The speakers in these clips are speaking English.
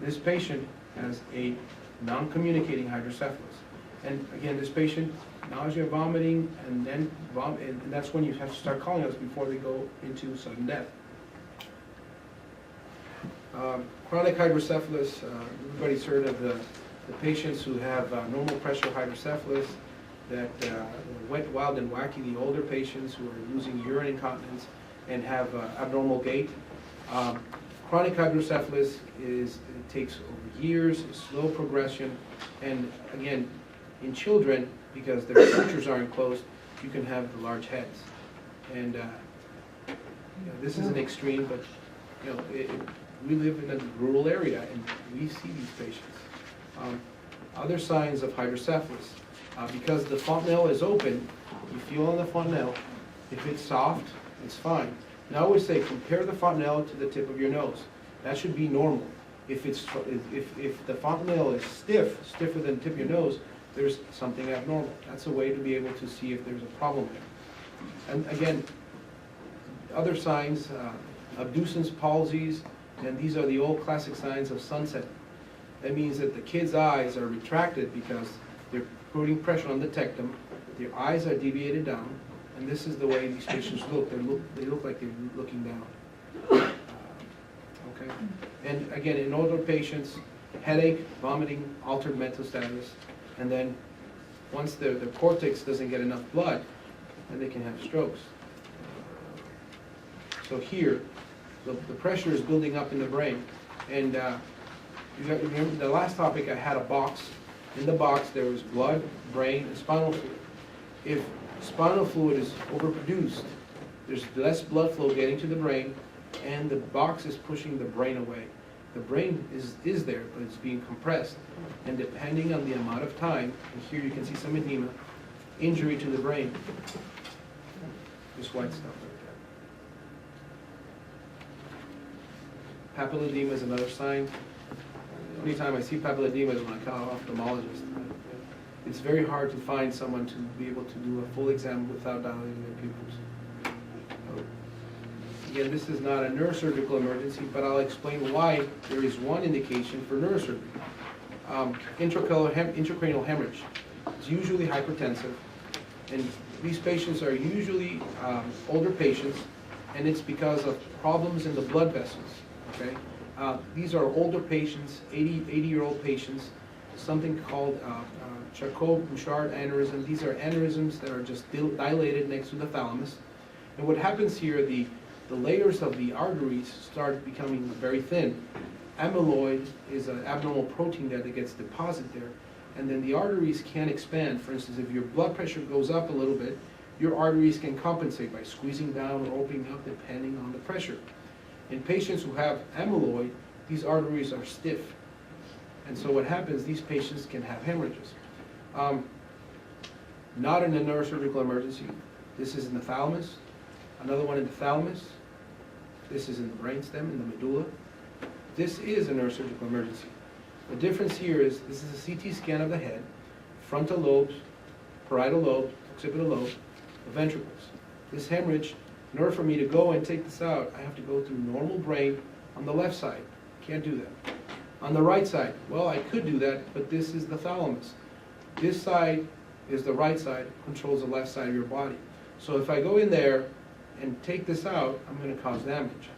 This patient has a non-communicating hydrocephalus. And again, this patient, nausea, vomiting, and then and that's when you have to start calling us before they go into sudden death. Chronic hydrocephalus, everybody's heard of the patients who have normal pressure hydrocephalus, that wet, wild, and wacky, the older patients who are losing urine incontinence and have abnormal gait. Chronic hydrocephalus it takes over years, slow progression, and again, in children, because their sutures aren't closed, you can have the large heads. And this is an extreme, but we live in a rural area and we see these patients. Other signs of hydrocephalus, because the fontanelle is open, you feel on the fontanelle. If it's soft, it's fine. Now I always say compare the fontanelle to the tip of your nose. That should be normal. If the fontanelle is stiffer than the tip of your nose, there's something abnormal. That's a way to be able to see if there's a problem there. And again, other signs, abducens, palsies, and these are the old classic signs of sunset. That means that the kid's eyes are retracted because they're putting pressure on the tectum, their eyes are deviated down, and this is the way these patients look. They look like they're looking down. Okay? And again, in older patients, headache, vomiting, altered mental status, and then once the cortex doesn't get enough blood, then they can have strokes. So here, the pressure is building up in the brain. And you remember the last topic, I had a box. In the box there was blood, brain, and spinal fluid. If spinal fluid is overproduced, there's less blood flow getting to the brain, and the box is pushing the brain away. The brain is there, but it's being compressed. And depending on the amount of time, and here you can see some edema, injury to the brain. This white stuff right there. Papilledema is another sign. The only time I see papilledema is when I call an ophthalmologist. It's very hard to find someone to be able to do a full exam without dilating their pupils. Again, this is not a neurosurgical emergency, but I'll explain why there is one indication for neurosurgery. Intracranial hemorrhage. It's usually hypertensive, and these patients are usually older patients, and it's because of problems in the blood vessels. Okay, these are older patients, 80-year-old patients, something called Charcot-Bouchard aneurysm. These are aneurysms that are just dilated next to the thalamus, and what happens here, the layers of the arteries start becoming very thin. Amyloid is an abnormal protein that gets deposited there, and then the arteries can't expand. For instance, if your blood pressure goes up a little bit, your arteries can compensate by squeezing down or opening up depending on the pressure. In patients who have amyloid, these arteries are stiff, and so what happens, these patients can have hemorrhages. Not in a neurosurgical emergency. This is in the thalamus. Another one in the thalamus. This is in the brainstem, in the medulla. This is a neurosurgical emergency. The difference here is this is a CT scan of the head, frontal lobes, parietal lobe, occipital lobe, the ventricles. This hemorrhage, in order for me to go and take this out, I have to go through normal brain on the left side. Can't do that. On the right side, well, I could do that, but this is the thalamus. This side is the right side, controls the left side of your body. So if I go in there and take this out, I'm going to cause damage.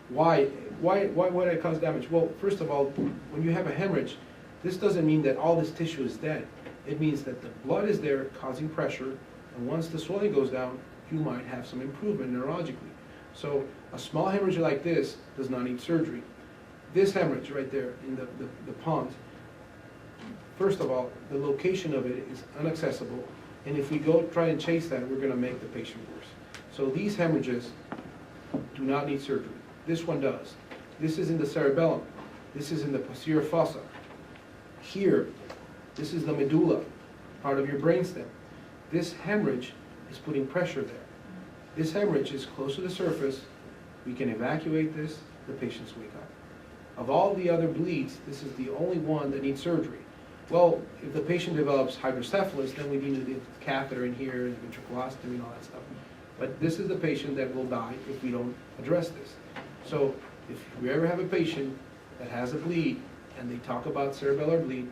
Why would I cause damage? Well, first of all, when you have a hemorrhage, this doesn't mean that all this tissue is dead. It means that the blood is there causing pressure, and once the swelling goes down, you might have some improvement neurologically. So a small hemorrhage like this does not need surgery. This hemorrhage right there in the pons, first of all, the location of it is inaccessible, and if we go try and chase that, we're going to make the patient worse. So these hemorrhages do not need surgery. This one does. This is in the cerebellum. This is in the posterior fossa. Here, this is the medulla, part of your brainstem. This hemorrhage is putting pressure there. This hemorrhage is close to the surface. We can evacuate this, the patients wake up. Of all the other bleeds, this is the only one that needs surgery. Well, if the patient develops hydrocephalus, then we need to get a catheter in here, and ventriculostomy and all that stuff. But this is the patient that will die if we don't address this. So if we ever have a patient that has a bleed and they talk about cerebellar bleed,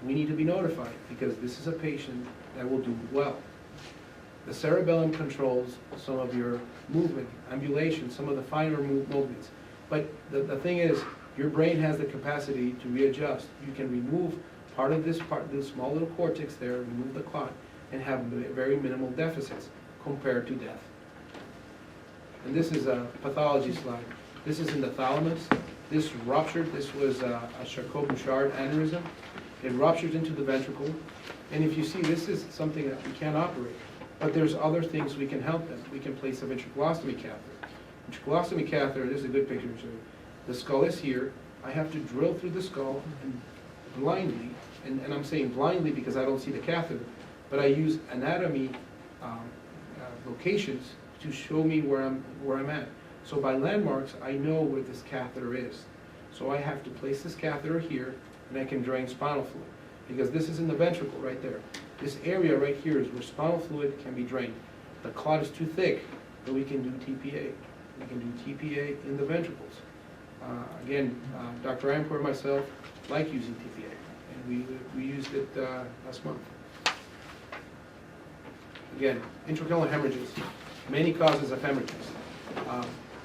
we need to be notified, because this is a patient that will do well. The cerebellum controls some of your movement, ambulation, some of the finer movements. But the thing is, your brain has the capacity to readjust. You can remove part of this small little cortex there, remove the clot, and have very minimal deficits compared to death. And this is a pathology slide. This is in the thalamus. This ruptured. This was a Charcot-Bouchard aneurysm. It ruptured into the ventricle. And if you see, this is something that we can't operate. But there's other things we can help them. We can place a ventriculostomy catheter. Ventriculostomy catheter, this is a good picture to show you. The skull is here. I have to drill through the skull and blindly, and I'm saying blindly because I don't see the catheter, but I use anatomy locations to show me where I'm at. So by landmarks, I know where this catheter is. So I have to place this catheter here, and I can drain spinal fluid, because this is in the ventricle right there. This area right here is where spinal fluid can be drained. The clot is too thick, but we can do TPA. We can do TPA in the ventricles. Again, Dr. Amper and myself like using TPA, and we used it last month. Again, intracranial hemorrhages, many causes of hemorrhages.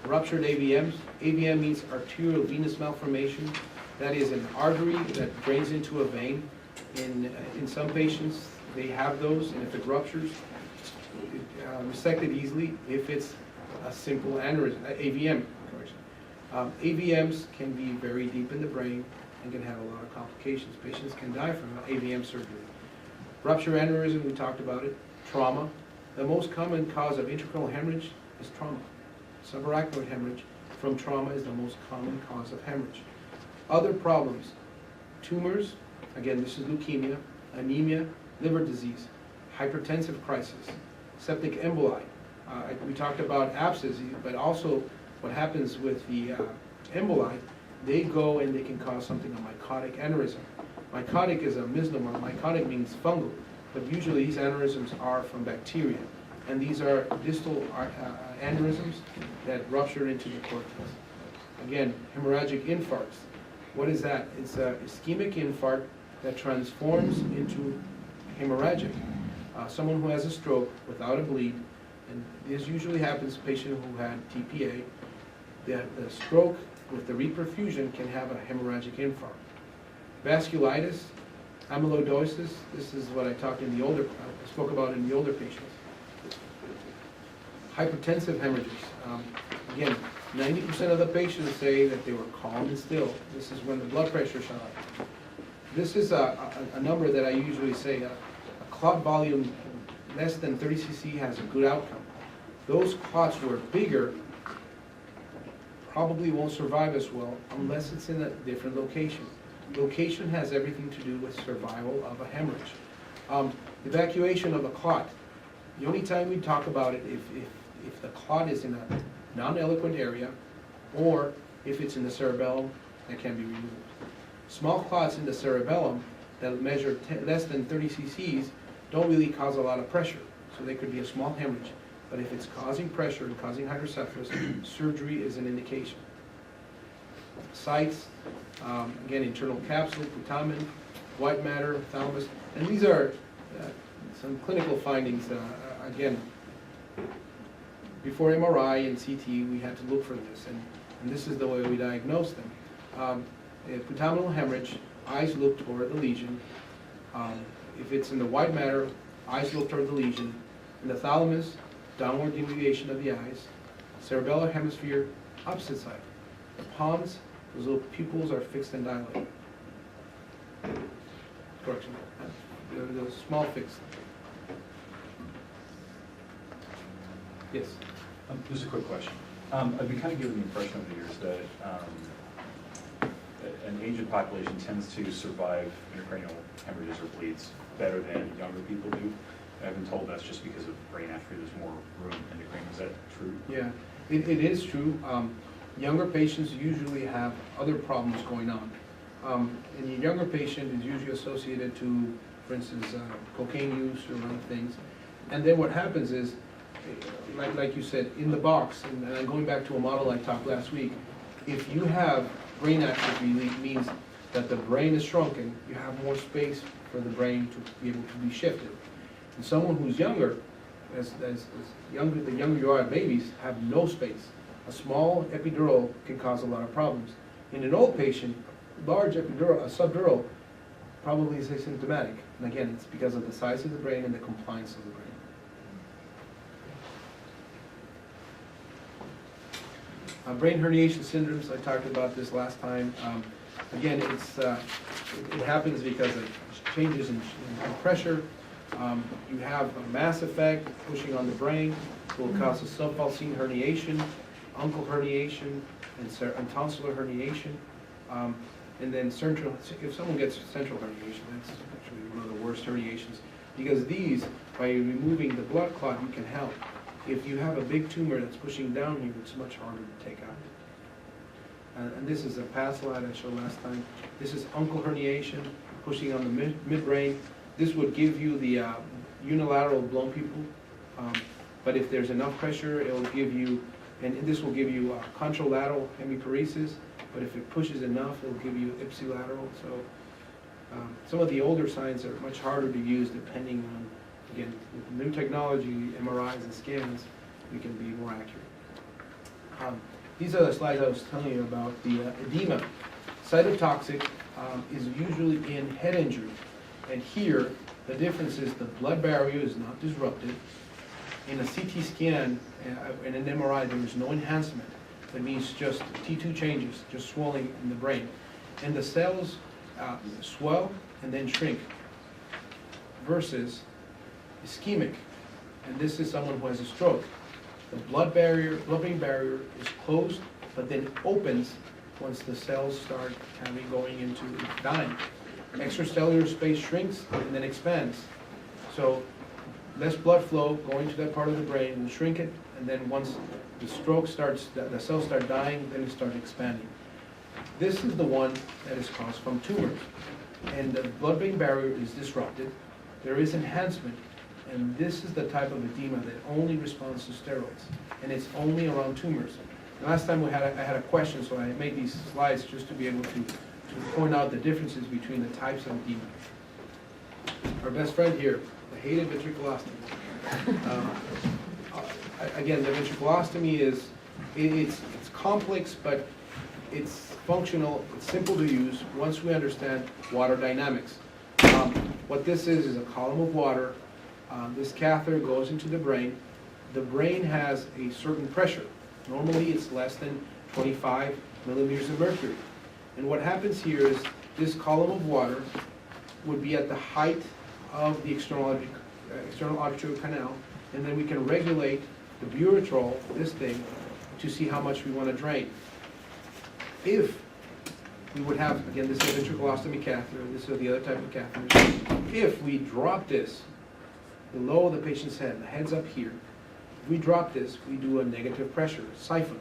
Ruptured AVMs. AVM means arterial venous malformation. That is an artery that drains into a vein. In some patients, they have those, and if it ruptures, resect it easily. If it's a simple aneurysm, AVM, correction. AVMs can be very deep in the brain and can have a lot of complications. Patients can die from AVM surgery. Rupture aneurysm, we talked about it. Trauma. The most common cause of intracranial hemorrhage is trauma. Subarachnoid hemorrhage from trauma is the most common cause of hemorrhage. Other problems, tumors, again, this is leukemia, anemia, liver disease, hypertensive crisis, septic emboli. We talked about abscess, but also what happens with the emboli, they go and they can cause something, a mycotic aneurysm. Mycotic is a misnomer. Mycotic means fungal, but usually these aneurysms are from bacteria. And these are distal aneurysms that rupture into the cortex. Again, hemorrhagic infarcts. What is that? It's an ischemic infarct that transforms into hemorrhagic. Someone who has a stroke without a bleed, and this usually happens to a patient who had TPA, the stroke with the reperfusion can have a hemorrhagic infarct. Vasculitis, amyloidosis, this is what I spoke about in the older patients. Hypertensive hemorrhages. Again, 90% of the patients say that they were calm and still. This is when the blood pressure shot up. This is a number that I usually say, a clot volume less than 30 cc has a good outcome. Those clots who are bigger probably won't survive as well unless it's in a different location. Location has everything to do with survival of a hemorrhage. Evacuation of a clot. The only time we talk about it if the clot is in a non-eloquent area, or if it's in the cerebellum, that can be removed. Small clots in the cerebellum that measure less than 30 cc's don't really cause a lot of pressure, so they could be a small hemorrhage. But if it's causing pressure and causing hydrocephalus, surgery is an indication. Sites, again, internal capsule, putamen, white matter, thalamus, and these are some clinical findings. Again, before MRI and CT, we had to look for this, and this is the way we diagnose them. Putamenal hemorrhage, eyes look toward the lesion. If it's in the white matter, eyes look toward the lesion. In the thalamus, downward deviation of the eyes. Cerebellar hemisphere, opposite side. The pons, those little pupils are fixed and dilated. Correction, the small fixed. Yes? Just a quick question. I've been kind of given the impression over the years that an aged population tends to survive intracranial hemorrhages or bleeds better than younger people do. I've been told that's just because of brain atrophy, there's more room in the brain. Is that true? Yeah, it is true. Younger patients usually have other problems going on. And the younger patient is usually associated to, for instance, cocaine use or other things. And then what happens is, like you said, in the box, and I'm going back to a model I talked last week, if you have brain atrophy, it means that the brain is shrunken, you have more space for the brain to be able to be shifted. And someone who's younger, as younger, the younger you are, babies have no space. A small epidural can cause a lot of problems. In an old patient, large epidural, a subdural, probably is asymptomatic. And again, it's because of the size of the brain and the compliance of the brain. Brain herniation syndromes, I talked about this last time. Again, it happens because of changes in pressure. You have a mass effect pushing on the brain. It will cause a subfalcine herniation, uncal herniation, and tonsillar herniation. And then central, if someone gets central herniation, that's actually one of the worst herniations, because these, by removing the blood clot, you can help. If you have a big tumor that's pushing down here, it's much harder to take out. And this is a past slide I showed last time. This is uncal herniation, pushing on the midbrain. This would give you the unilateral blown pupil, but if there's enough pressure, it will give you, and this will give you contralateral hemiparesis, but if it pushes enough, it will give you ipsilateral. So some of the older signs are much harder to use depending on, again, with new technology, MRIs and scans, we can be more accurate. These are the slides I was telling you about. The edema, cytotoxic, is usually in head injury. And here, the difference is the blood barrier is not disrupted. In a CT scan and an MRI, there is no enhancement. That means just T2 changes, just swelling in the brain. And the cells swell and then shrink versus ischemic. And this is someone who has a stroke. The blood-brain barrier is closed, but then opens once the cells start going into dying. Extracellular space shrinks and then expands. So less blood flow going to that part of the brain will shrink it, and then once the stroke starts, the cells start dying, then it starts expanding. This is the one that is caused from tumors. And the blood-brain barrier is disrupted. There is enhancement, and this is the type of edema that only responds to steroids, and it's only around tumors. And last time I had a question, so I made these slides just to be able to point out the differences between the types of edema. Our best friend here, the hated ventriculostomy. Again, the ventriculostomy is, it's complex, but it's functional, it's simple to use once we understand water dynamics. What this is a column of water. This catheter goes into the brain. The brain has a certain pressure. Normally it's less than 25 millimeters of mercury. And what happens here is this column of water would be at the height of the external arterial canal, and then we can regulate the buretrol, this thing, to see how much we want to drain. If we would have, again, this is a ventriculostomy catheter, this is the other type of catheter. If we drop this below the patient's head, the head's up here, if we drop this, we do a negative pressure, siphon.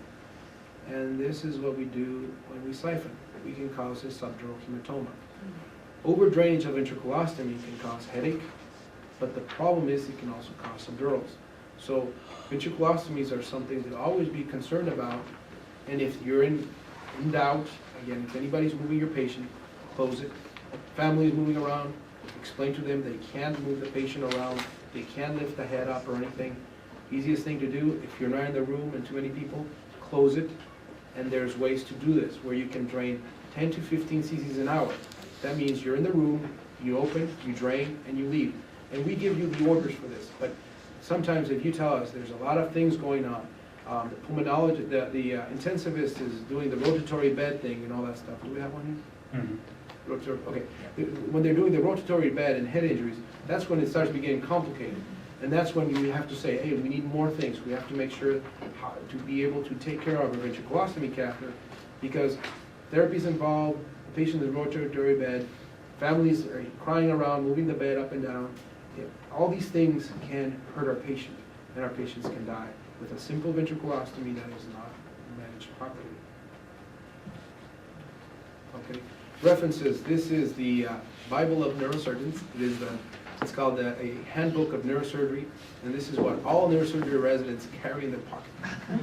And this is what we do when we siphon. We can cause a subdural hematoma. Overdrainage of ventriculostomy can cause headache, but the problem is it can also cause subdurals. So ventriculostomies are something to always be concerned about, and if you're in doubt, again, if anybody's moving your patient, close it. Family is moving around, explain to them they can't move the patient around, they can't lift the head up or anything. Easiest thing to do, if you're not in the room and too many people, close it. And there's ways to do this, where you can drain 10 to 15 cc's an hour. That means you're in the room, you open, you drain, and you leave. And we give you the orders for this, but sometimes if you tell us there's a lot of things going on, the pulmonologist, the intensivist is doing the rotatory bed thing and all that stuff. Do we have one here? Mm-hmm. Okay. When they're doing the rotatory bed and head injuries, that's when it starts to be getting complicated. And that's when you have to say, hey, we need more things. We have to make sure how to be able to take care of a ventriculostomy catheter, because therapy's involved, the patient is in the rotatory bed, families are crying around, moving the bed up and down. All these things can hurt our patient, and our patients can die with a simple ventriculostomy that is not managed properly. Okay. References. This is the Bible of neurosurgeons. It's called a Handbook of Neurosurgery, and this is what all neurosurgery residents carry in their pocket.